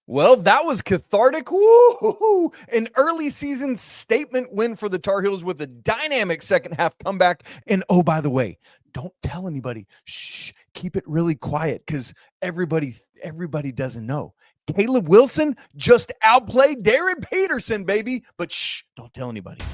Well, that was cathartic. Woo! An early season statement win for the Tar Heels with a dynamic second half comeback. And oh, by the way, don't tell anybody. Shh, keep it really quiet because everybody doesn't know. Caleb Wilson just outplayed Darryn Peterson, baby. But shh, don't tell anybody.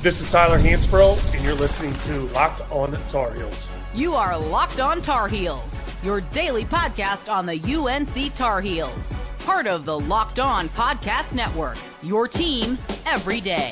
This is Tyler Hansbrough, and you're listening to Locked On Tar Heels. You are Locked On Tar Heels, your daily podcast on the UNC Tar Heels. Part of the Locked On Podcast Network, your team every day.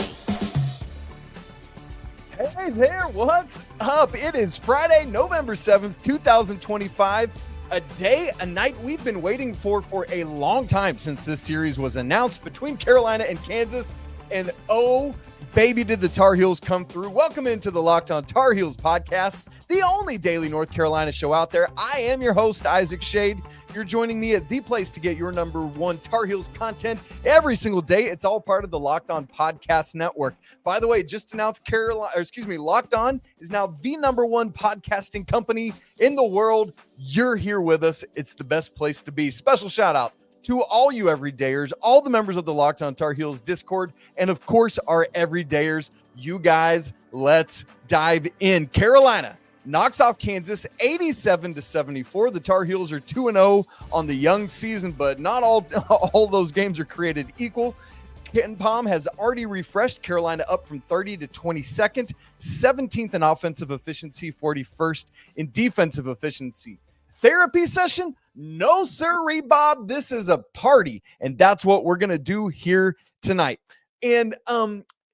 Hey there, what's up? It is Friday, November 7th, 2025. A night we've been waiting for a long time since this series was announced between Carolina and Kansas. And oh, baby, did the Tar Heels come through. Welcome into the Locked On Tar Heels podcast, the only daily North Carolina show out there. I am your host, Isaac Schade. You're joining me at the place to get your number one Tar Heels content every single day. It's all part of the Locked On Podcast Network. By the way, just announced Locked On is now the number one podcasting company in the world. You're here with us. It's the best place to be. Special shout out to all you everydayers, all the members of the Locked On Tar Heels Discord, and of course, our everydayers. You guys, let's dive in. Carolina knocks off Kansas 87-74. The Tar Heels are 2-0 on the young season, but not all those games are created equal. Ken Palm has already refreshed Carolina up from 30 to 22nd, 17th in offensive efficiency, 41st in defensive efficiency. Therapy session? No, sirree, Bob. This is a party, and that's what we're going to do here tonight. And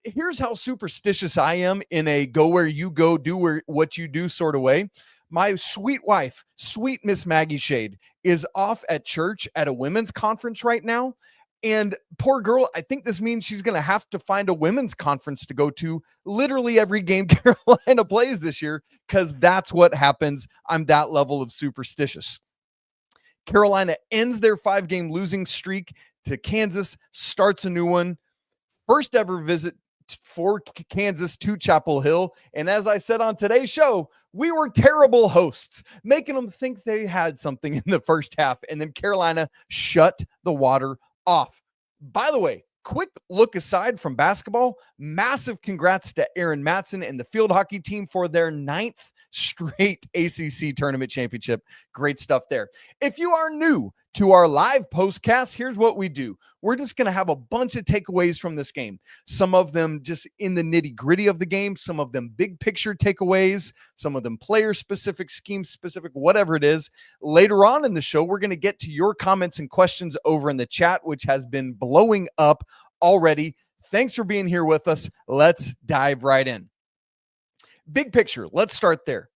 here's how superstitious I am in a go where you go, do what you do sort of way. My sweet wife, sweet Miss Maggie Schade, is off at church at a women's conference right now. And poor girl, I think this means she's going to have to find a women's conference to go to literally every game Carolina plays this year, because that's what happens. I'm that level of superstitious. Carolina ends their 5-game losing streak to Kansas, starts a new one. First ever visit for Kansas to Chapel Hill. And as I said on today's show, we were terrible hosts, making them think they had something in the first half. And then Carolina shut the water off. By the way, quick look aside from basketball, massive congrats to Aaron Matson and the field hockey team for their 9th straight ACC tournament championship. Great stuff there. If you are new to our live postcast, here's what we do. We're just going to have a bunch of takeaways from this game. Some of them just in the nitty gritty of the game, some of them big picture takeaways, some of them player specific, scheme specific, whatever it is. Later on in the show, we're going to get to your comments and questions over in the chat, which has been blowing up already. Thanks for being here with us. Let's dive right in. Big picture, let's start there.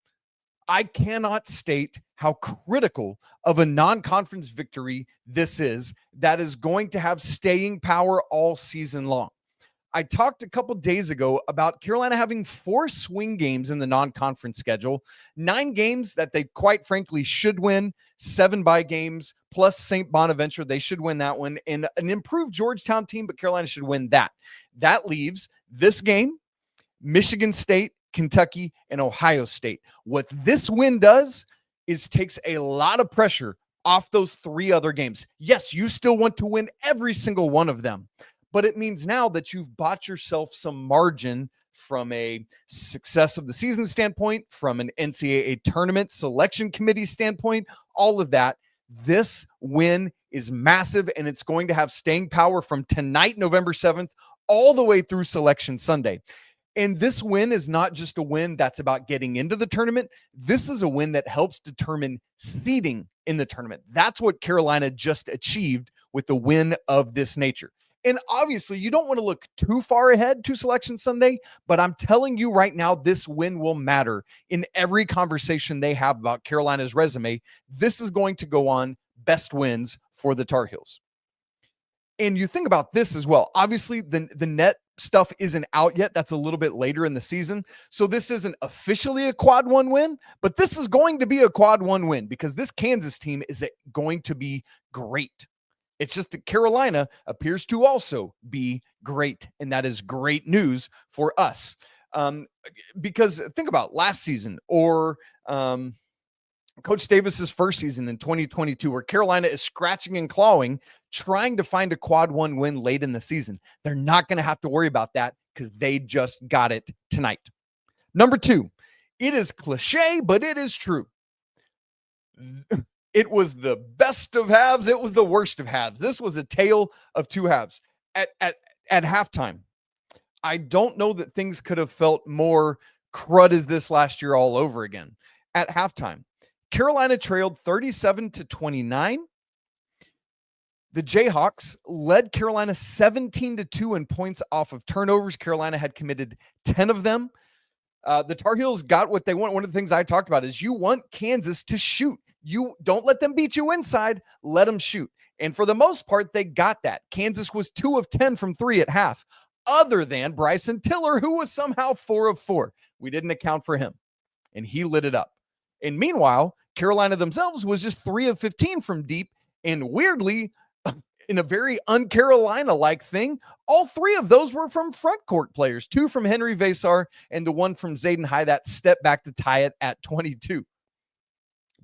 I cannot state how critical of a non-conference victory this is that is going to have staying power all season long. I talked a couple days ago about Carolina having 4 swing games in the non-conference schedule, 9 games that they quite frankly should win, 7 bye games, plus St. Bonaventure. They should win that one, and an improved Georgetown team, but Carolina should win that. That leaves this game, Michigan State, Kentucky, and Ohio State. What this win does is takes a lot of pressure off those 3 other games. Yes, you still want to win every single one of them, but it means now that you've bought yourself some margin from a success of the season standpoint, from an NCAA tournament selection committee standpoint, all of that. This win is massive, and it's going to have staying power from tonight, November 7th, all the way through Selection Sunday. And this win is not just a win that's about getting into the tournament. This is a win that helps determine seeding in the tournament. That's what Carolina just achieved with the win of this nature. And obviously, you don't want to look too far ahead to Selection Sunday, but I'm telling you right now, this win will matter in every conversation they have about Carolina's resume. This is going to go on best wins for the Tar Heels. And you think about this as well. Obviously, the net stuff isn't out yet. That's a little bit later in the season. So this isn't officially a quad 1 win, but this is going to be a quad 1 win because this Kansas team is going to be great. It's just that Carolina appears to also be great, and that is great news for us. Because think about last season or Coach Davis's first season in 2022, where Carolina is scratching and clawing, trying to find a quad one win late in the season. They're not going to have to worry about that because they just got it tonight. Number 2, it is cliche, but it is true. It was the best of halves. It was the worst of halves. This was a tale of two halves. At halftime, I don't know that things could have felt more crud as this last year all over again. At halftime, Carolina trailed 37-29. The Jayhawks led Carolina 17-2 in points off of turnovers. Carolina had committed 10 of them. The Tar Heels got what they want. One of the things I talked about is you want Kansas to shoot. You don't let them beat you inside. Let them shoot. And for the most part, they got that. Kansas was 2 of 10 from 3 at half, other than Bryson Tiller, who was somehow 4 of 4. We didn't account for him, and he lit it up. And meanwhile, Carolina themselves was just 3 of 15 from deep, and weirdly, in a very un-Carolina-like thing, all 3 of those were from front court players, 2 from Henry Vesar and the 1 from Zayden High, that step back to tie it at 22.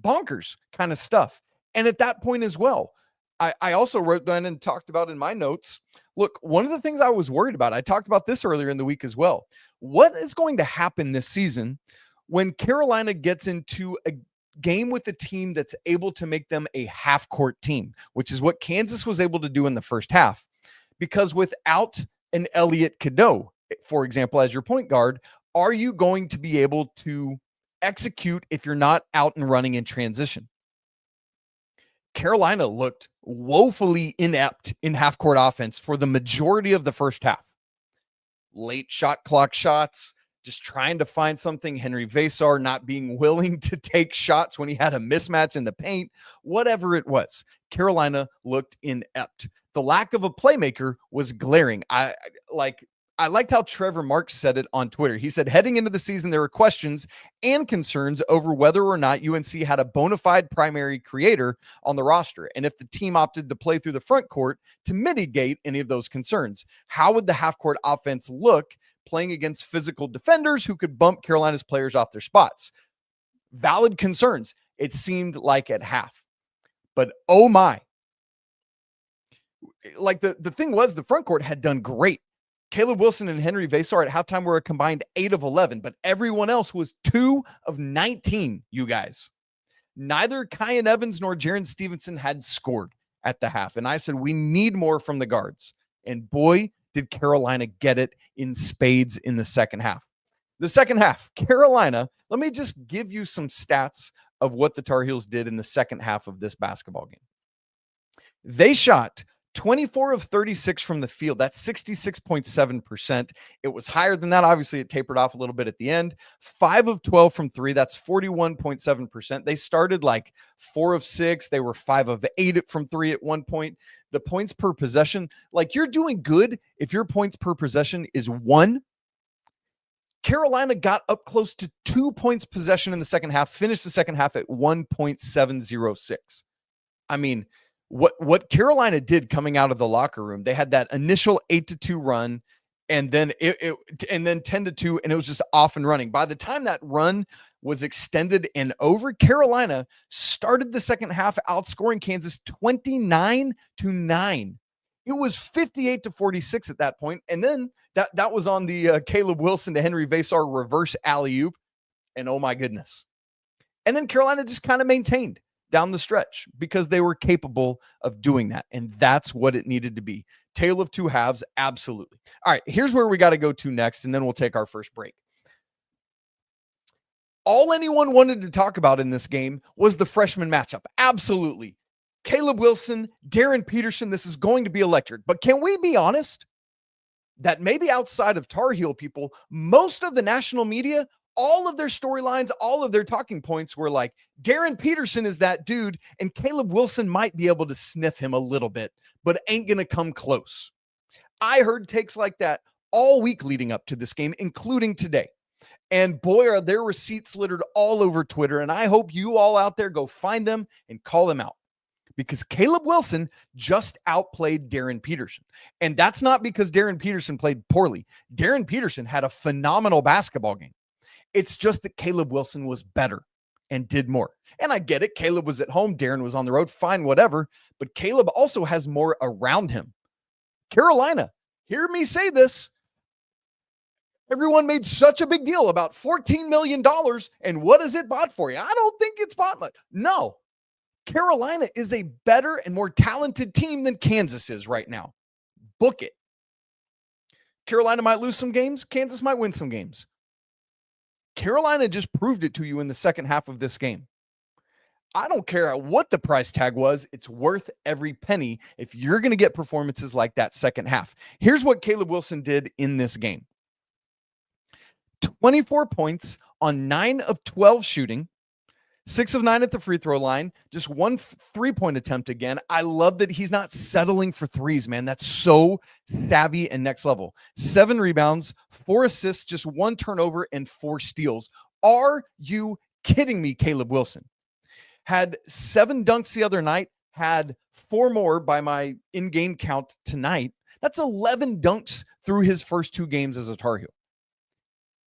Bonkers kind of stuff. And at that point as well, I also wrote down and talked about in my notes, look, one of the things I was worried about, I talked about this earlier in the week as well. What is going to happen this season when Carolina gets into a game with a team that's able to make them a half-court team, which is what Kansas was able to do in the first half? Because without an Elliot Cadeau, for example, as your point guard, are you going to be able to execute if you're not out and running in transition? Carolina looked woefully inept in half-court offense for the majority of the first half. Late shot clock shots, just trying to find something. Henry Vesar not being willing to take shots when he had a mismatch in the paint. Whatever it was, Carolina looked inept. The lack of a playmaker was glaring. I liked how Trevor Marks said it on Twitter. He said, heading into the season, there were questions and concerns over whether or not UNC had a bona fide primary creator on the roster, and if the team opted to play through the front court to mitigate any of those concerns. How would the half-court offense look playing against physical defenders who could bump Carolina's players off their spots? Valid concerns, it seemed like at half. But oh my. Like the thing was, the front court had done great. Caleb Wilson and Henry Vesar at halftime were a combined 8 of 11, but everyone else was 2 of 19, you guys. Neither Kyan Evans nor Jaron Stevenson had scored at the half. And I said, we need more from the guards. And boy, did Carolina get it in spades in the second half. The second half, Carolina, let me just give you some stats of what the Tar Heels did in the second half of this basketball game. They shot 24 of 36 from the field. That's 66.7%. It was higher than that. Obviously, it tapered off a little bit at the end. 5 of 12 from 3. That's 41.7%. They started like 4 of 6. They were 5 of 8 from 3 at one point. The points per possession, like you're doing good if your points per possession is 1. Carolina got up close to 2 points possession in the second half, finished the second half at 1.706. I mean, what Carolina did coming out of the locker room, they had that initial 8-2 run, and then and then 10-2, and it was just off and running. By the time that run was extended and over, Carolina started the second half outscoring Kansas 29-9. It was 58-46 at that point, and then that was on the Caleb Wilson to Henry Vesar reverse alley-oop, and oh my goodness. And then Carolina just kind of maintained down the stretch because they were capable of doing that. And that's what it needed to be. Tale of two halves. Absolutely. All right, here's where we got to go to next, and then we'll take our first break. All anyone wanted to talk about in this game was the freshman matchup. Absolutely. Caleb Wilson, Darryn Peterson, this is going to be electric. But can we be honest that maybe outside of Tar Heel people, most of the national media, all of their storylines, all of their talking points were like, Darryn Peterson is that dude, and Caleb Wilson might be able to sniff him a little bit, but ain't going to come close. I heard takes like that all week leading up to this game, including today. And boy, are their receipts littered all over Twitter, and I hope you all out there go find them and call them out. Because Caleb Wilson just outplayed Darryn Peterson. And that's not because Darryn Peterson played poorly. Darryn Peterson had a phenomenal basketball game. It's just that Caleb Wilson was better. and did more. And I get it. Caleb was at home. Darryn was on the road. Fine, whatever. But Caleb also has more around him. Carolina, hear me say this. Everyone made such a big deal about $14 million. And what is it bought for you? I don't think it's bought much. No. Carolina is a better and more talented team than Kansas is right now. Book it. Carolina might lose some games. Kansas might win some games. Carolina just proved it to you in the second half of this game. I don't care what the price tag was. It's worth every penny if you're going to get performances like that second half. Here's what Caleb Wilson did in this game. 24 points on 9 of 12 shooting, 6 of 9 at the free throw line, just 1 3-point attempt again. I love that he's not settling for threes, man. That's so savvy and next level. 7 rebounds, 4 assists, just 1 turnover, and 4 steals. Are you kidding me, Caleb Wilson? Had 7 dunks the other night, had 4 more by my in-game count tonight. That's 11 dunks through his first 2 games as a Tar Heel.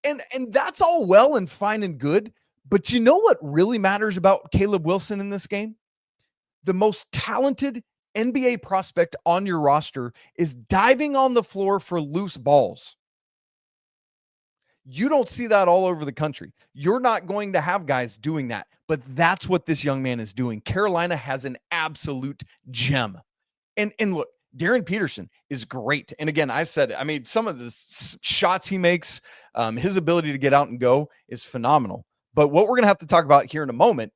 And that's all well and fine and good. But you know what really matters about Caleb Wilson in this game? The most talented NBA prospect on your roster is diving on the floor for loose balls. You don't see that all over the country. You're not going to have guys doing that, but that's what this young man is doing. Carolina has an absolute gem. And look, Darryn Peterson is great. And again, I said, I mean, some of the shots he makes, his ability to get out and go is phenomenal. But what we're going to have to talk about here in a moment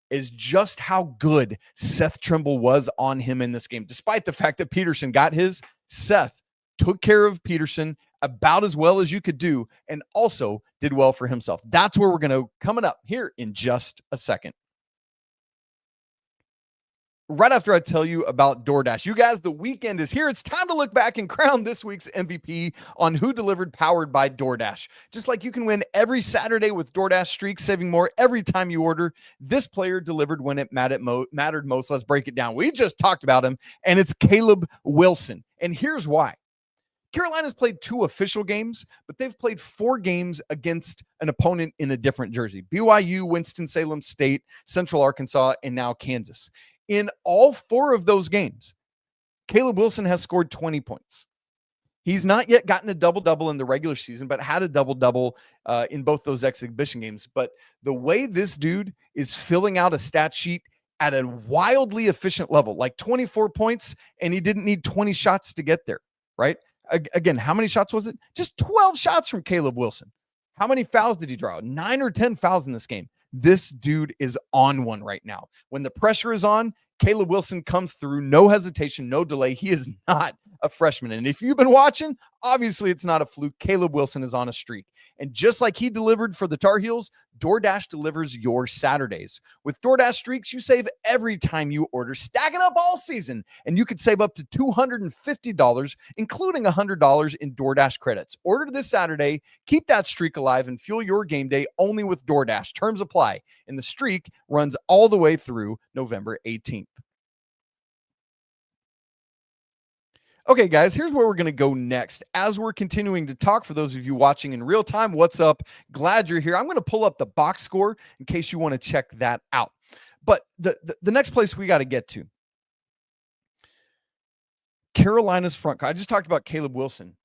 is just how good Seth Trimble was on him in this game. Despite the fact that Peterson got his, Seth took care of Peterson about as well as you could do and also did well for himself. That's where we're going to coming up here in just a second. Right after I tell you about DoorDash. You guys, the weekend is here. It's time to look back and crown this week's MVP on Who Delivered, powered by DoorDash. Just like you can win every Saturday with DoorDash Streaks, saving more every time you order, this player delivered when it mattered most. Let's break it down. We just talked about him, and it's Caleb Wilson. And here's why. Carolina's played 2 official games, but they've played 4 games against an opponent in a different jersey. BYU, Winston-Salem State, Central Arkansas, and now Kansas. In all 4 of those games, Caleb Wilson has scored 20 points. He's not yet gotten a double-double in the regular season, but had a double-double in both those exhibition games. But the way this dude is filling out a stat sheet at a wildly efficient level, like 24 points, and he didn't need 20 shots to get there, right? Again, how many shots was it? Just 12 shots from Caleb Wilson. How many fouls did he draw? 9 or 10 fouls in this game. This dude is on one right now. When the pressure is on, Caleb Wilson comes through, no hesitation, no delay. He is not a freshman. And if you've been watching, obviously it's not a fluke. Caleb Wilson is on a streak. And just like he delivered for the Tar Heels, DoorDash delivers your Saturdays. With DoorDash Streaks, you save every time you order, stack it up all season, and you could save up to $250, including $100 in DoorDash credits. Order this Saturday, keep that streak alive, and fuel your game day only with DoorDash. Terms apply, and the streak runs all the way through November 18th. Okay, guys, here's where we're going to go next. As we're continuing to talk, for those of you watching in real time, what's up? Glad you're here. I'm going to pull up the box score in case you want to check that out. But the next place we got to get to, Carolina's front court. I just talked about Caleb Wilson,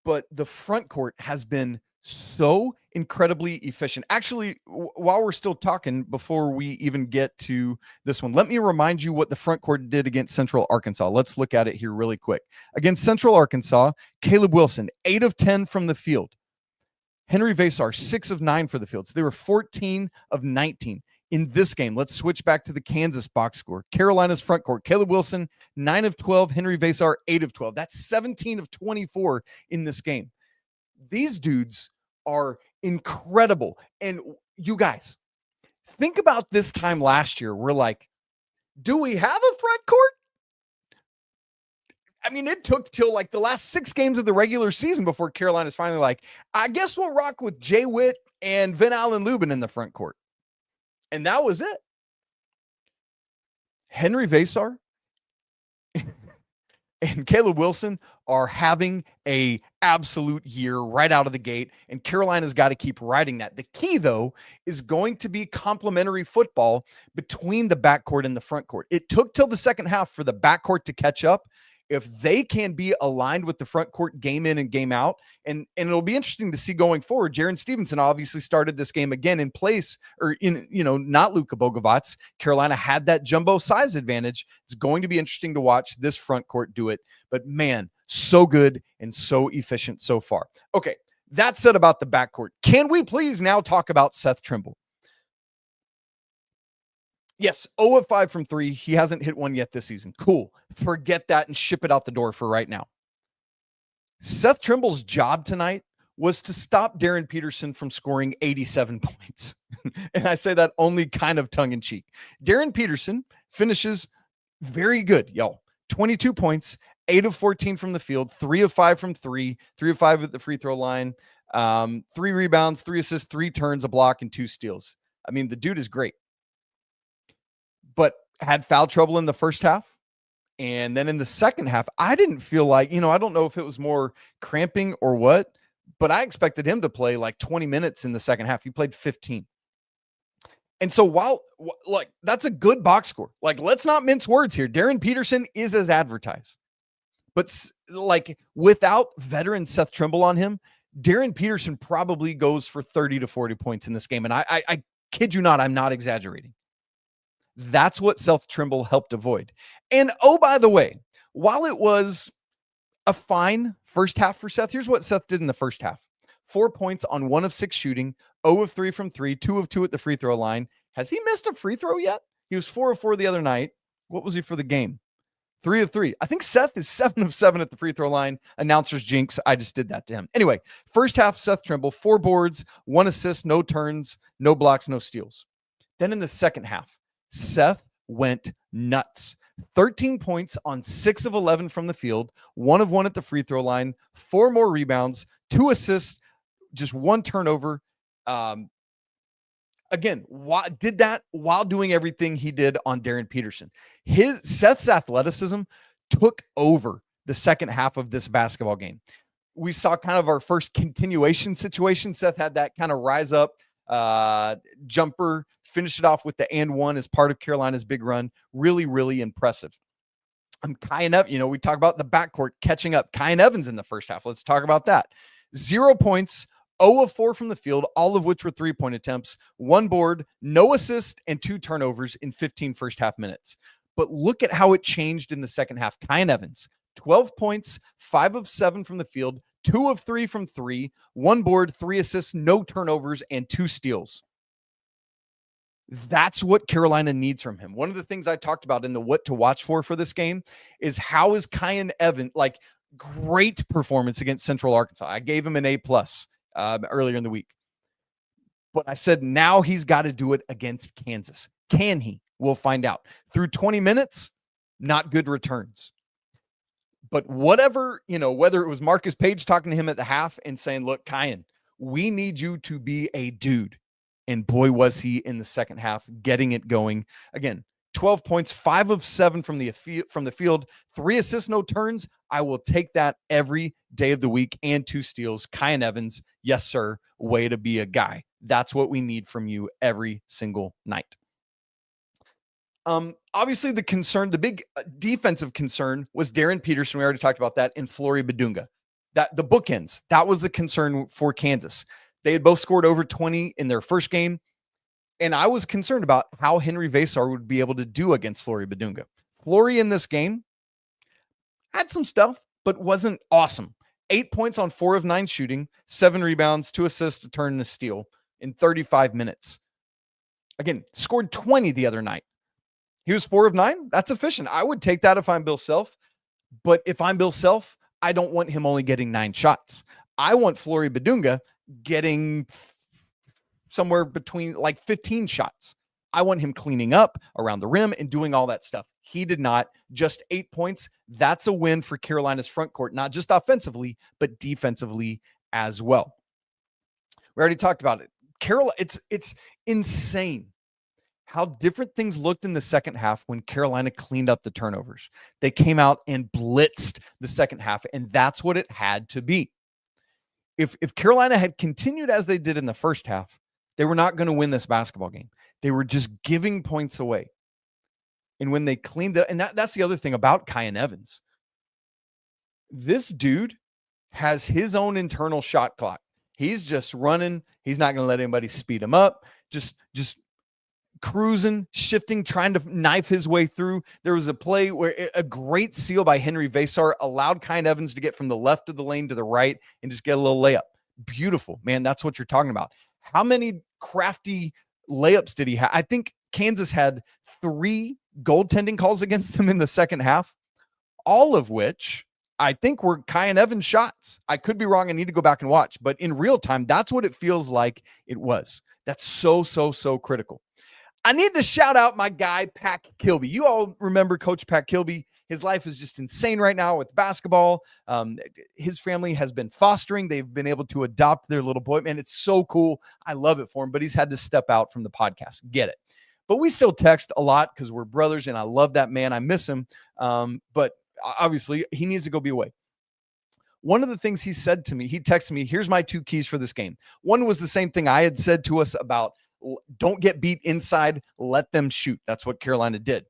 but the front court has been so incredibly efficient. Actually, while we're still talking, before we even get to this one, let me remind you what the front court did against Central Arkansas. Let's look at it here really quick. Against Central Arkansas, Caleb Wilson, 8 of 10 from the field. Henry Vasar, 6 of 9 for the field. So they were 14 of 19. In this game, let's switch back to the Kansas box score. Carolina's front court, Caleb Wilson, 9 of 12. Henry Vasar, 8 of 12. That's 17 of 24 in this game. These dudes are incredible. And you guys, think about this time last year. We're like, do we have a front court? I mean, it took till like the last 6 games of the regular season before Carolina's finally like, I guess we'll rock with Jay Witt and Vin Allen Lubin in the front court. And that was it. Henry Vasar, and Caleb Wilson are having a absolute year right out of the gate, and Carolina's got to keep riding that. The key, though, is going to be complementary football between the backcourt and the front court. It took till the second half for the backcourt to catch up. If they can be aligned with the front court game in and game out, and it'll be interesting to see going forward. Jaren Stevenson obviously started this game again in place, or not Luka Bogavac. Carolina had that jumbo size advantage. It's going to be interesting to watch this front court do it. But man, so good and so efficient so far. Okay, that said about the backcourt, can we please now talk about Seth Trimble? Yes, 0 of 5 from 3. He hasn't hit one yet this season. Cool. Forget that and ship it out the door for right now. Seth Trimble's job tonight was to stop Darryn Peterson from scoring 87 points. And I say that only kind of tongue-in-cheek. Darryn Peterson finishes very good, y'all. 22 points, 8 of 14 from the field, 3 of 5 from 3, 3 of 5 at the free throw line, 3 rebounds, 3 assists, 3 turns, a block, and 2 steals. I mean, the dude is great. But had foul trouble in the first half. And then in the second half, I didn't feel like, I don't know if it was more cramping or what, but I expected him to play like 20 minutes in the second half. He played 15. And so that's a good box score. Like, let's not mince words here. Darryn Peterson is as advertised. But like, without veteran Seth Trimble on him, Darryn Peterson probably goes for 30 to 40 points in this game. And I kid you not, I'm not exaggerating. That's what Seth Trimble helped avoid. And oh, by the way, while it was a fine first half for Seth, here's what Seth did in the first half. 4 points on 1 of 6 shooting, 0 of 3 from 3, 2 of 2 at the free throw line. Has he missed a free throw yet? He was 4 of 4 the other night. What was he for the game? 3 of 3. I think Seth is 7 of 7 at the free throw line. Announcer's jinx. I just did that to him. Anyway, first half, Seth Trimble, 4 boards, 1 assist, no turns, no blocks, no steals. Then in the second half, Seth went nuts. 13 points on 6 of 11 from the field, 1 of 1 at the free throw line, 4 more rebounds, 2 assists, just 1 turnover. Again, did that while doing everything he did on Darryn Peterson. Seth's athleticism took over the second half of this basketball game. We saw kind of our first continuation situation. Seth had that kind of rise up jumper, finished it off with the and one as part of Carolina's big run. Really, really impressive. Kyan Evans, we talk about the backcourt catching up. Kyan Evans in the first half. Let's talk about that. 0 points, 0 of 4 from the field, all of which were 3-point attempts, 1 board, no assist, and 2 turnovers in 15 first half minutes. But look at how it changed in the second half. Kyan Evans, 12 points, 5 of 7 from the field, 2 of 3 from 3, 1 board, 3 assists, no turnovers, and 2 steals. That's what Carolina needs from him. One of the things I talked about in the what to watch for this game is how is Kyan Evans, great performance against Central Arkansas. I gave him an A+ earlier in the week. But I said now he's got to do it against Kansas. Can he? We'll find out. Through 20 minutes, not good returns. But whatever, whether it was Marcus Page talking to him at the half and saying, look, Kyan, we need you to be a dude. And boy, was he in the second half getting it going. Again, 12 points, 5 of 7 from the field, 3 assists, no turns. I will take that every day of the week, and 2 steals. Kyan Evans, yes, sir. Way to be a guy. That's what we need from you every single night. Obviously, the big defensive concern was Darryn Peterson. We already talked about that, and Flory Bidunga. That the bookends. That was the concern for Kansas. They had both scored over 20 in their first game, and I was concerned about how Henry Vasar would be able to do against Flory Bidunga. Flory in this game had some stuff, but wasn't awesome. 8 points on 4 of 9 shooting, 7 rebounds, 2 assists, a turn, and a steal in 35 minutes. Again, scored 20 the other night. He was 4 of 9. That's efficient. I would take that if I'm Bill Self. But if I'm Bill Self, I don't want him only getting 9 shots. I want Flory Bidunga getting somewhere between 15 shots. I want him cleaning up around the rim and doing all that stuff. He did not. Just 8 points. That's a win for Carolina's front court, not just offensively, but defensively as well. We already talked about it. It's insane how different things looked in the second half when Carolina cleaned up the turnovers. They came out and blitzed the second half, and that's what it had to be. If Carolina had continued as they did in the first half, they were not going to win this basketball game. They were just giving points away. And when they cleaned it, and that's the other thing about Kyan Evans. This dude has his own internal shot clock. He's just running. He's not going to let anybody speed him up. Just cruising, shifting, trying to knife his way through. There was a play where a great seal by Henry Vasar allowed Kyan Evans to get from the left of the lane to the right and just get a little layup. Beautiful, man. That's what you're talking about. How many crafty layups did he have? I think Kansas had 3 goaltending calls against them in the second half, all of which I think were Kyan Evans shots. I could be wrong. I need to go back and watch, but in real time, that's what it feels like it was. That's so critical. I need to shout out my guy, Pat Kilby. You all remember Coach Pat Kilby. His life is just insane right now with basketball. His family has been fostering. They've been able to adopt their little boy. Man, it's so cool. I love it for him, but he's had to step out from the podcast. Get it. But we still text a lot because we're brothers, and I love that man. I miss him. But obviously, he needs to go be away. One of the things he said to me, he texted me, here's my 2 keys for this game. One was the same thing I had said to us about don't get beat inside, let them shoot. That's what Carolina did.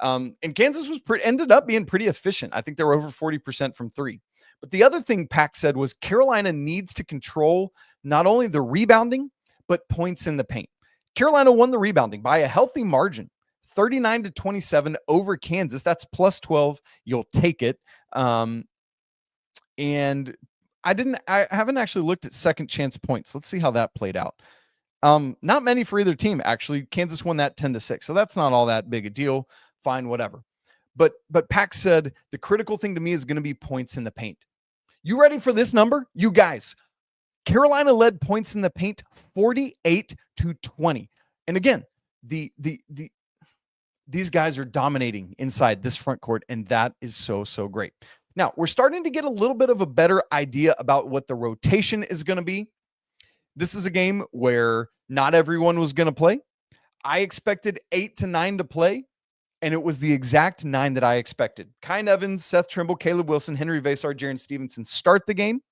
And Kansas was ended up being pretty efficient. I think they were over 40% from 3. But the other thing Pack said was Carolina needs to control not only the rebounding, but points in the paint. Carolina won the rebounding by a healthy margin, 39-27 over Kansas. That's plus 12. You'll take it. And I haven't actually looked at second chance points. Let's see how that played out. Not many for either team, actually. Kansas won that 10-6. So that's not all that big a deal. Fine, whatever. But Pack said the critical thing to me is going to be points in the paint. You ready for this number? You guys, Carolina led points in the paint 48-20. And again, these guys are dominating inside this front court, and that is so great. Now, we're starting to get a little bit of a better idea about what the rotation is going to be. This is a game where not everyone was going to play. I expected 8 to 9 to play, and it was the exact 9 that I expected. Kyan Evans, Seth Trimble, Caleb Wilson, Henry Vasar, Jaren Stevenson start the game.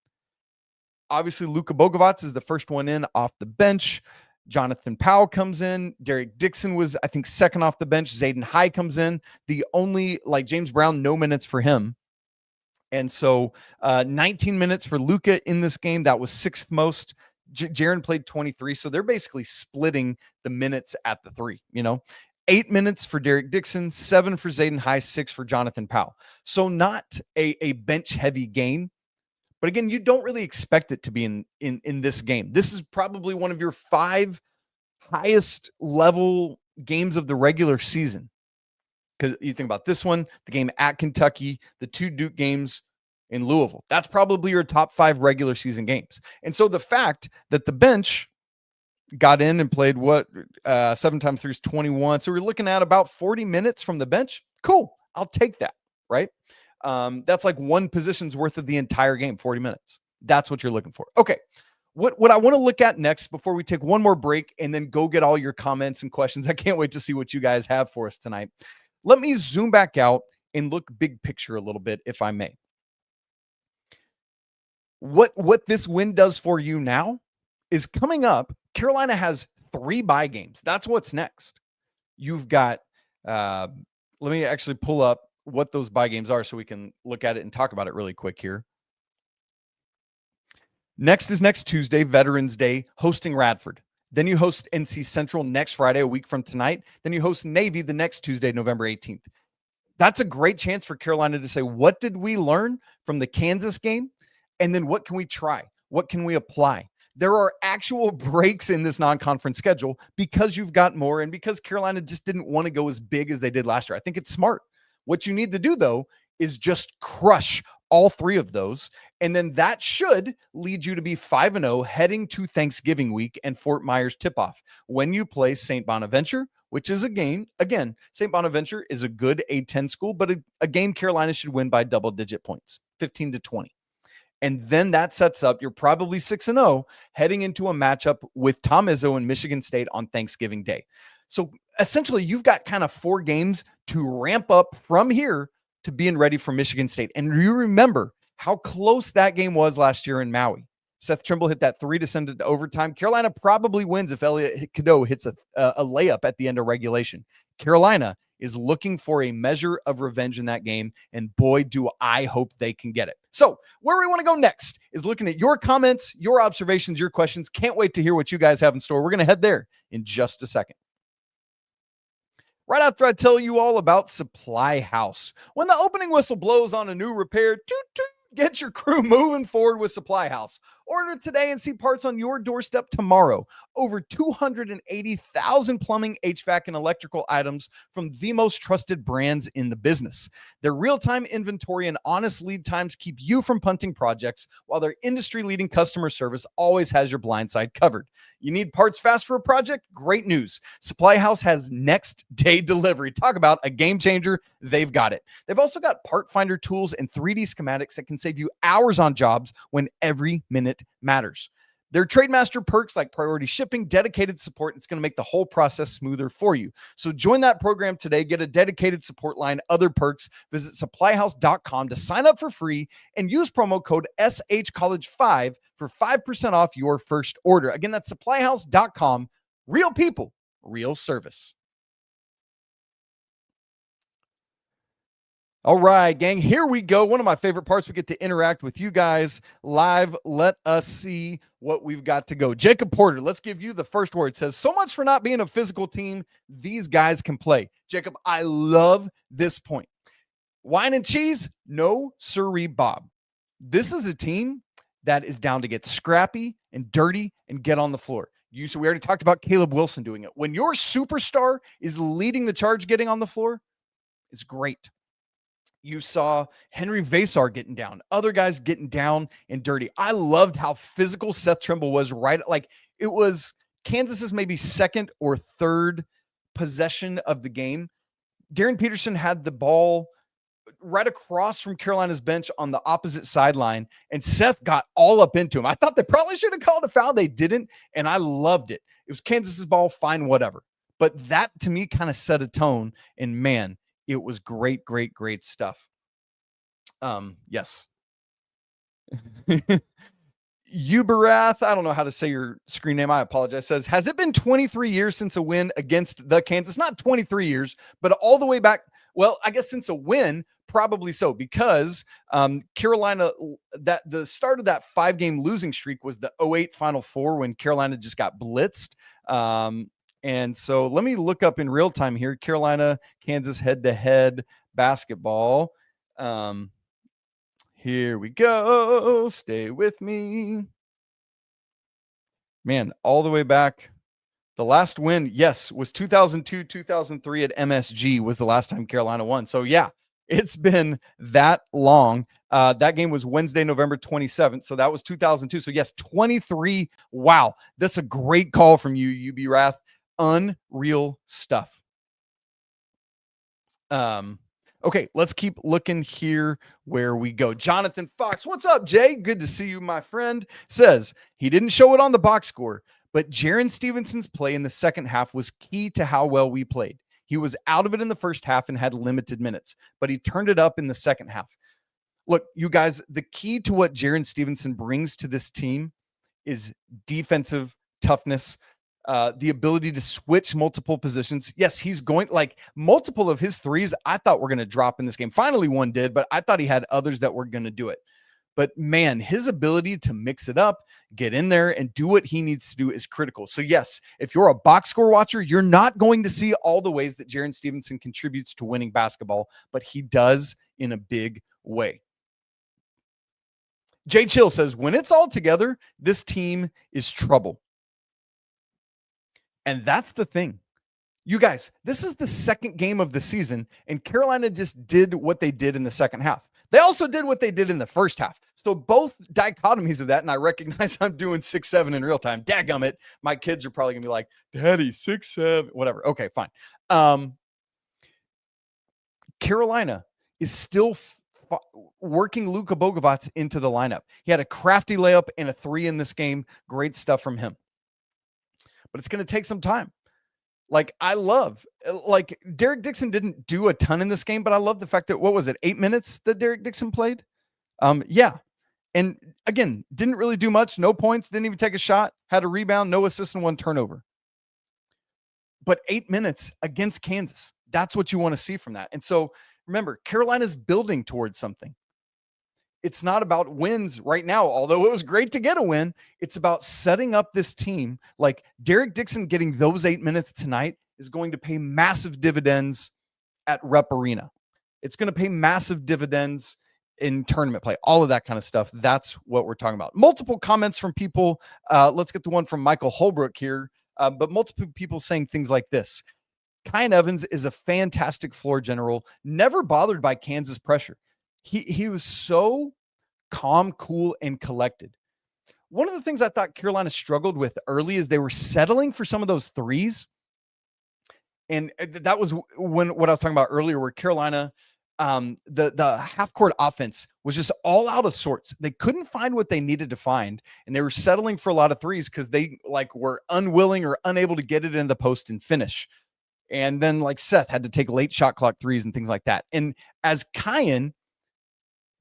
Obviously, Luka Bogavac is the first one in off the bench. Jonathan Powell comes in. Derek Dixon was, I think, second off the bench. Zayden High comes in. The only, like James Brown, no minutes for him. And so 19 minutes for Luka in this game. That was 6th most. Jaren played 23. So they're basically splitting the minutes at the 3, 8 minutes for Derek Dixon, 7 for Zayden High, 6 for Jonathan Powell. So not a bench-heavy game. But again, you don't really expect it to be in this game. This is probably one of your 5 highest level games of the regular season. Because you think about this one, the game at Kentucky, the 2 Duke games in Louisville. That's probably your top 5 regular season games. And so the fact that the bench got in and played 7 times 3 is 21. So we're looking at about 40 minutes from the bench. Cool. I'll take that, right? That's like 1 position's worth of the entire game, 40 minutes. That's what you're looking for. Okay. What I want to look at next before we take one more break and then go get all your comments and questions. I can't wait to see what you guys have for us tonight. Let me zoom back out and look big picture a little bit, if I may. What this win does for you now is coming up. Carolina has 3 bye games. That's what's next. You've got, let me actually pull up what those bye games are so we can look at it and talk about it really quick here. Next is next Tuesday, Veterans Day, hosting Radford. Then you host NC Central next Friday, a week from tonight. Then you host Navy the next Tuesday, November 18th. That's a great chance for Carolina to say, what did we learn from the Kansas game? And then what can we try? What can we apply? There are actual breaks in this non-conference schedule because you've got more and because Carolina just didn't want to go as big as they did last year. I think it's smart. What you need to do, though, is just crush all 3 of those. And then that should lead you to be 5-0 heading to Thanksgiving week and Fort Myers tip-off when you play St. Bonaventure, which is a game. Again, St. Bonaventure is a good A-10 school, but a game Carolina should win by double-digit points, 15-20. And then that sets up, you're probably 6-0 heading into a matchup with Tom Izzo and Michigan State on Thanksgiving Day. So essentially, you've got kind of 4 games to ramp up from here to being ready for Michigan State. And you remember how close that game was last year in Maui. Seth Trimble hit that 3 to send it to overtime. Carolina probably wins if Elliot Cadeau hits a layup at the end of regulation. Carolina is looking for a measure of revenge in that game, and boy, do I hope they can get it. So where we want to go next is looking at your comments, your observations, your questions. Can't wait to hear what you guys have in store. We're going to head there in just a second. Right after I tell you all about Supply House. When the opening whistle blows on a new repair, toot, toot, get your crew moving forward with Supply House. Order today and see parts on your doorstep tomorrow. Over 280,000 plumbing, HVAC, and electrical items from the most trusted brands in the business. Their real-time inventory and honest lead times keep you from punting projects, while their industry-leading customer service always has your blind side covered. You need parts fast for a project? Great news. Supply House has next-day delivery. Talk about a game changer. They've got it. They've also got part finder tools and 3D schematics that can save you hours on jobs when every minute matters. Their Trademaster perks like priority shipping, dedicated support, it's going to make the whole process smoother for you. So join that program today. Get a dedicated support line, other perks. Visit supplyhouse.com to sign up for free and use promo code SHCollege5 for 5% off your first order. Again, that's supplyhouse.com. Real people, real service. All right, gang, here we go. One of my favorite parts, we get to interact with you guys live. Let us see what we've got to go. Jacob Porter, let's give you the first word. It says, so much for not being a physical team. These guys can play. Jacob, I love this point. Wine and cheese? No, sirree, Bob. This is a team that is down to get scrappy and dirty and get on the floor. We already talked about Caleb Wilson doing it. When your superstar is leading the charge getting on the floor, it's great. You saw Henry Vasar getting down, other guys getting down and dirty. I loved how physical Seth Trimble was, right? Like, it was Kansas's maybe second or third possession of the game. Darryn Peterson had the ball right across from Carolina's bench on the opposite sideline, and Seth got all up into him. I thought they probably should have called a foul. They didn't, and I loved it. It was Kansas's ball, fine, whatever. But that, to me, kind of set a tone, and man, it was great, great, great stuff. Yes. Uberath, I don't know how to say your screen name. I apologize. Says, has it been 23 years since a win against the Kansas? Not 23 years, but all the way back. Well, I guess since a win, probably so, because Carolina, that the start of that 5-game losing streak was the 2008 Final Four when Carolina just got blitzed. And so let me look up in real time here, Carolina, Kansas head-to-head basketball. Here we go. Stay with me. Man, all the way back. The last win, yes, was 2002, 2003 at MSG was the last time Carolina won. So, yeah, it's been that long. That game was Wednesday, November 27th. So that was 2002. So, yes, 23. Wow. That's a great call from you, UB Wrath. Unreal stuff. Okay, let's keep looking here where we go. Jonathan Fox, what's up, Jay? Good to see you, my friend. Says he didn't show it on the box score, but Jaron Stevenson's play in the second half was key to how well we played. He was out of it in the first half and had limited minutes, but he turned it up in the second half. Look, you guys, the key to what Jaron Stevenson brings to this team is defensive toughness, the ability to switch multiple positions. Yes, he's going, like, multiple of his threes I thought were going to drop in this game. Finally, one did, but I thought he had others that were going to do it. But man, his ability to mix it up, get in there, and do what he needs to do is critical. So yes, if you're a box score watcher, you're not going to see all the ways that Jaron Stevenson contributes to winning basketball, but he does in a big way. Jay Chill says, when it's all together, this team is trouble. And that's the thing. You guys, this is the second game of the season, and Carolina just did what they did in the second half. They also did what they did in the first half. So both dichotomies of that, and I recognize I'm doing 6-7 in real time. Dadgummit, my kids are probably going to be like, Daddy, 6-7, whatever. Okay, fine. Carolina is still working Luka Bogavac into the lineup. He had a crafty layup and a 3 in this game. Great stuff from him. But it's going to take some time. Like, I love, like, Derek Dixon didn't do a ton in this game, but I love the fact that, what was it, 8 minutes that Derek Dixon played? Yeah. And again, didn't really do much. No points, didn't even take a shot, had a rebound, no assist, and 1 turnover. But 8 minutes against Kansas, that's what you want to see from that. And so remember, Carolina's building towards something. It's not about wins right now, although it was great to get a win. It's about setting up this team. Like, Derek Dixon getting those 8 minutes tonight is going to pay massive dividends at Rep Arena. It's going to pay massive dividends in tournament play, all of that kind of stuff. That's what we're talking about. Multiple comments from people. Let's get the one from Michael Holbrook here. But multiple people saying things like this. Kyan Evans is a fantastic floor general, never bothered by Kansas pressure. He was so calm, cool, and collected. One of the things I thought Carolina struggled with early is they were settling for some of those threes. And that was what I was talking about earlier, where Carolina, the half-court offense was just all out of sorts. They couldn't find what they needed to find, and they were settling for a lot of threes because they were unwilling or unable to get it in the post and finish. And then Seth had to take late shot clock threes and things like that. And as Kyan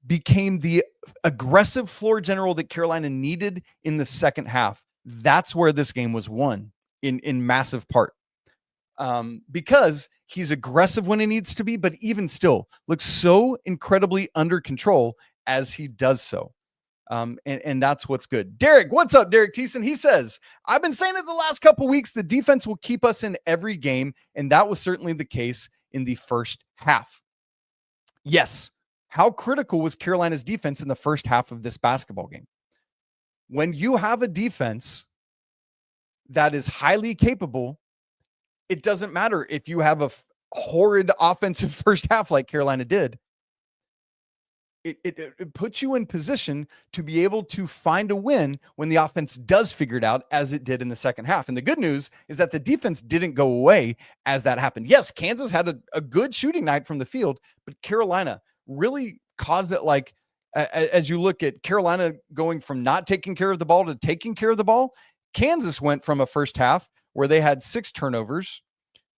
became the aggressive floor general that Carolina needed in the second half, that's where this game was won in massive part. Because he's aggressive when he needs to be, but even still looks so incredibly under control as he does so. And that's what's good. Derek, what's up, Derek Thiessen? He says, I've been saying it the last couple weeks, the defense will keep us in every game. And that was certainly the case in the first half. Yes. How critical was Carolina's defense in the first half of this basketball game? When you have a defense that is highly capable, it doesn't matter if you have a horrid offensive first half like Carolina did. It puts you in position to be able to find a win when the offense does figure it out, as it did in the second half. And the good news is that the defense didn't go away as that happened. Yes, Kansas had a good shooting night from the field, but Carolina really caused it. As you look at Carolina going from not taking care of the ball to taking care of the ball, Kansas went from a first half where they had 6 turnovers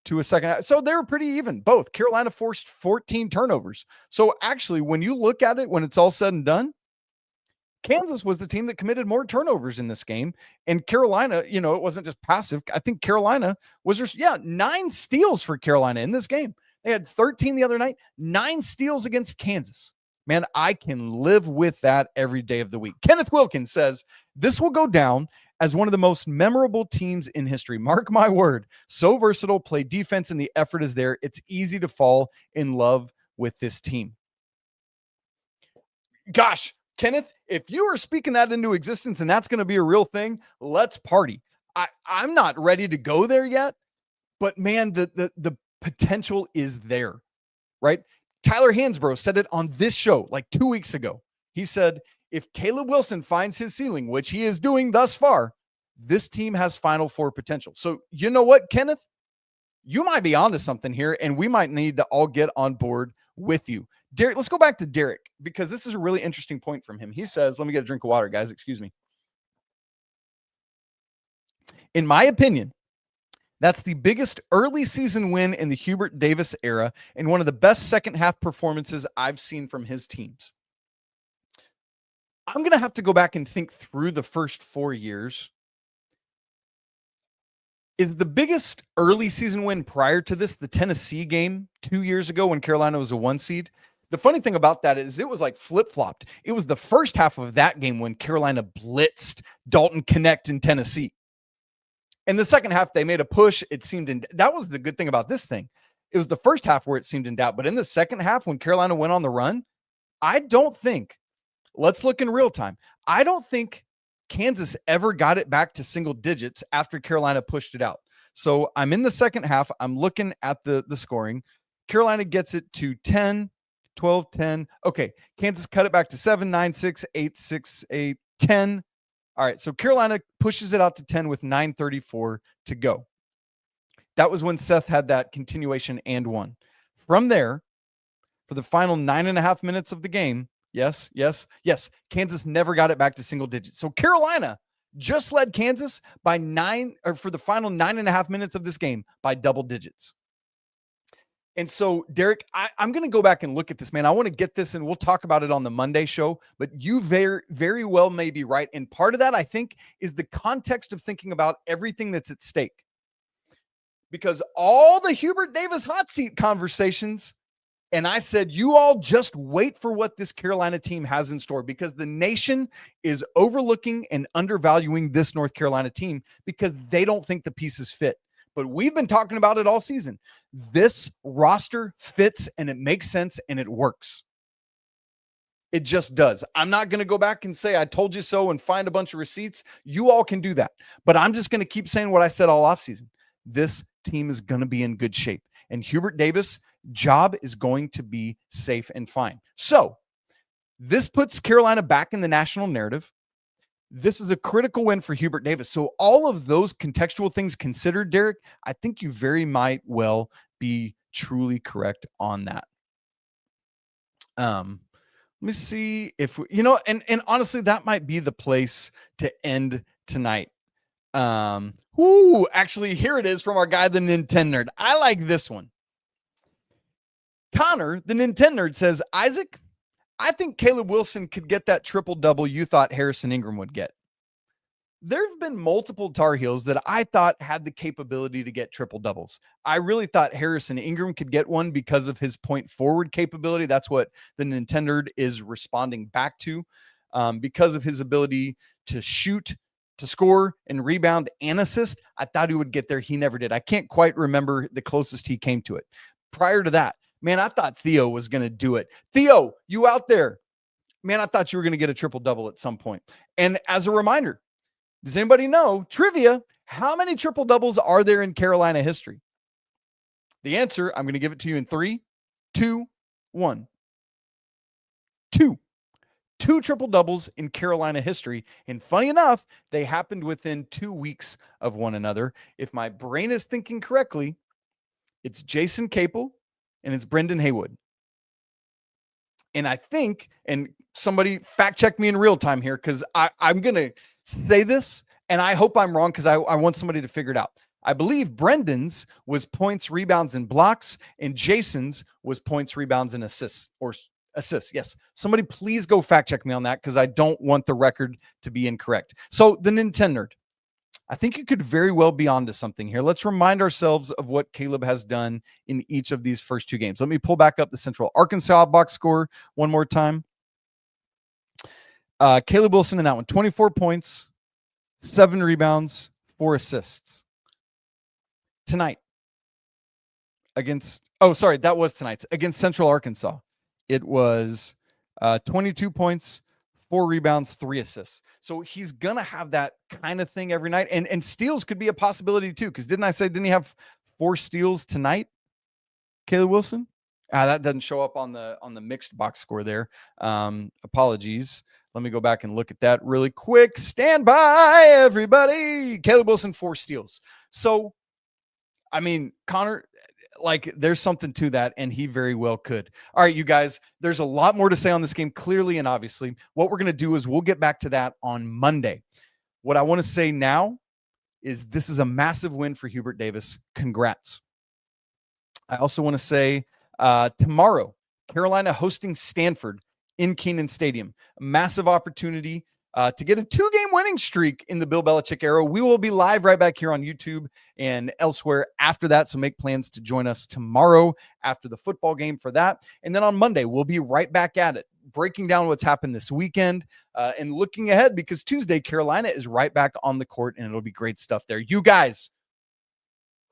to a second half. So they were pretty even. Both. Carolina forced 14 turnovers. So actually, when you look at it, when it's all said and done, Kansas was the team that committed more turnovers in this game. And Carolina, it wasn't just passive. I think Carolina was just, 9 steals for Carolina in this game. They had 13 the other night, 9 steals against Kansas. Man, I can live with that every day of the week. Kenneth Wilkins says, this will go down as one of the most memorable teams in history. Mark my word. So versatile, play defense, and the effort is there. It's easy to fall in love with this team. Gosh, Kenneth, if you are speaking that into existence and that's going to be a real thing, let's party. I'm not ready to go there yet, but man, the potential is there, right? Tyler Hansbrough said it on this show 2 weeks ago. He said, if Caleb Wilson finds his ceiling, which he is doing thus far, this team has Final Four potential. So you know what, Kenneth? You might be onto something here, and we might need to all get on board with you. Derek, let's go back to Derek, because this is a really interesting point from him. He says, let me get a drink of water, guys. Excuse me. In my opinion, that's the biggest early season win in the Hubert Davis era and one of the best second half performances I've seen from his teams. I'm going to have to go back and think through the first 4 years. Is the biggest early season win prior to this the Tennessee game 2 years ago when Carolina was a 1 seed? The funny thing about that is it was flip-flopped. It was the first half of that game when Carolina blitzed Dalton Connect in Tennessee. In the second half, they made a push. It seemed that was the good thing about this thing. It was the first half where it seemed in doubt. But in the second half, when Carolina went on the run, I don't think, let's look in real time. I don't think Kansas ever got it back to single digits after Carolina pushed it out. So I'm in the second half. I'm looking at the scoring. Carolina gets it to 10, 12, 10. Okay. Kansas cut it back to 7, 9, 6, 8, 6, 8, 10. All right, so Carolina pushes it out to 10 with 9:34 to go. That was when Seth had that continuation and 1. From there, for the final 9.5 minutes of the game, yes, Kansas never got it back to single digits. So Carolina just led Kansas by for the final 9.5 minutes of this game by double digits. And so, Derek, I'm going to go back and look at this, man. I want to get this, and we'll talk about it on the Monday show, but you very, very well may be right. And part of that, I think, is the context of thinking about everything that's at stake. Because all the Hubert Davis hot seat conversations, and I said, you all just wait for what this Carolina team has in store, because the nation is overlooking and undervaluing this North Carolina team because they don't think the pieces fit. But we've been talking about it all season. This roster fits and it makes sense and it works. It just does. I'm not going to go back and say I told you so and find a bunch of receipts. You all can do that. But I'm just going to keep saying what I said all offseason. This team is going to be in good shape. And Hubert Davis' job is going to be safe and fine. So this puts Carolina back in the national narrative. This is a critical win for Hubert Davis. So all of those contextual things considered, Derek, I think you very might well be truly correct on that. Let me see if, and honestly, that might be the place to end tonight. Actually, here it is from our guy, the Nintendo Nerd. I like this one. Connor, the Nintendo Nerd, says, Isaac, I think Caleb Wilson could get that triple-double you thought Harrison Ingram would get. There have been multiple Tar Heels that I thought had the capability to get triple-doubles. I really thought Harrison Ingram could get one because of his point-forward capability. That's what the Nintendo Nerd is responding back to, because of his ability to shoot, to score, and rebound and assist. I thought he would get there. He never did. I can't quite remember the closest he came to it. Prior to that, man, I thought Theo was going to do it. Theo, you out there? Man, I thought you were going to get a triple-double at some point. And as a reminder, does anybody know, trivia, how many triple-doubles are there in Carolina history? The answer, I'm going to give it to you in 3, 2, 1. 2. 2 triple-doubles in Carolina history. And funny enough, they happened within 2 weeks of one another. If my brain is thinking correctly, it's Jason Capel and it's Brendan Haywood. And I think, and somebody fact check me in real time here, because I'm going to say this, and I hope I'm wrong because I want somebody to figure it out. I believe Brendan's was points, rebounds, and blocks, and Jason's was points, rebounds, and assists, or assists. Yes. Somebody please go fact check me on that, because I don't want the record to be incorrect. So the Nintendo Nerd, I think you could very well be onto something here. Let's remind ourselves of what Caleb has done in each of these first 2 games. Let me pull back up the Central Arkansas box score one more time. Caleb Wilson in that one, 24 points, 7 rebounds, 4 assists. Tonight against, that was tonight's against Central Arkansas. It was 22 points, 4 rebounds, 3 assists. So he's going to have that kind of thing every night. And steals could be a possibility too, because didn't he have 4 steals tonight, Caleb Wilson? That doesn't show up on the mixed box score there. Apologies. Let me go back and look at that really quick. Stand by, everybody. Caleb Wilson, 4 steals. So, I mean, Connor, like, there's something to that, and he very well could. All right, you guys, there's a lot more to say on this game, clearly and obviously. What we're going to do is we'll get back to that on Monday. What I want to say now is this is a massive win for Hubert Davis. Congrats. I also want to say tomorrow, Carolina hosting Stanford in Kenan Stadium. A massive opportunity to get a 2-game winning streak in the Bill Belichick era. We will be live right back here on YouTube and elsewhere after that, so make plans to join us tomorrow after the football game for that. And then on Monday, we'll be right back at it, breaking down what's happened this weekend and looking ahead, because Tuesday, Carolina is right back on the court, and it'll be great stuff there. You guys,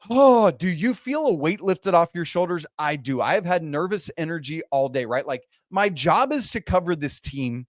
do you feel a weight lifted off your shoulders? I do. I have had nervous energy all day, right? Like, my job is to cover this team.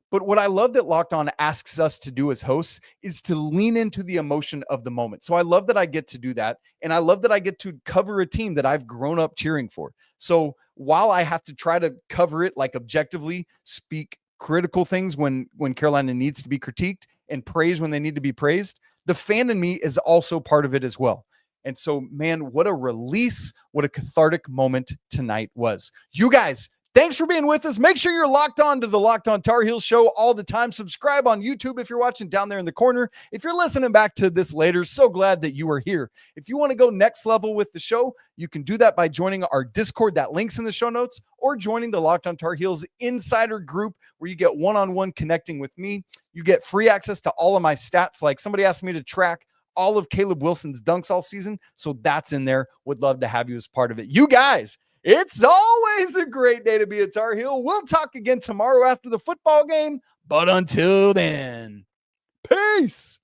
But what I love that Locked On asks us to do as hosts is to lean into the emotion of the moment. So I love that I get to do that. And I love that I get to cover a team that I've grown up cheering for. So while I have to try to cover it, like, objectively, speak critical things when Carolina needs to be critiqued and praise when they need to be praised, the fan in me is also part of it as well. And so, man, what a release, what a cathartic moment tonight was. You guys, Thanks for being with us. Make sure you're locked on to the Locked On Tar Heels show all the time. Subscribe on YouTube if you're watching down there in the corner. If you're listening back to this later, so glad that you are here. If you want to go next level with the show, you can do that by joining our Discord. That link's in the show notes, or joining the Locked On Tar Heels Insider group where you get one-on-one connecting with me. You get free access to all of my stats. Like somebody asked me to track all of Caleb Wilson's dunks all season, so that's in there. Would love to have you as part of it. You guys, it's always a great day to be a Tar Heel. We'll talk again tomorrow after the football game, but until then, peace.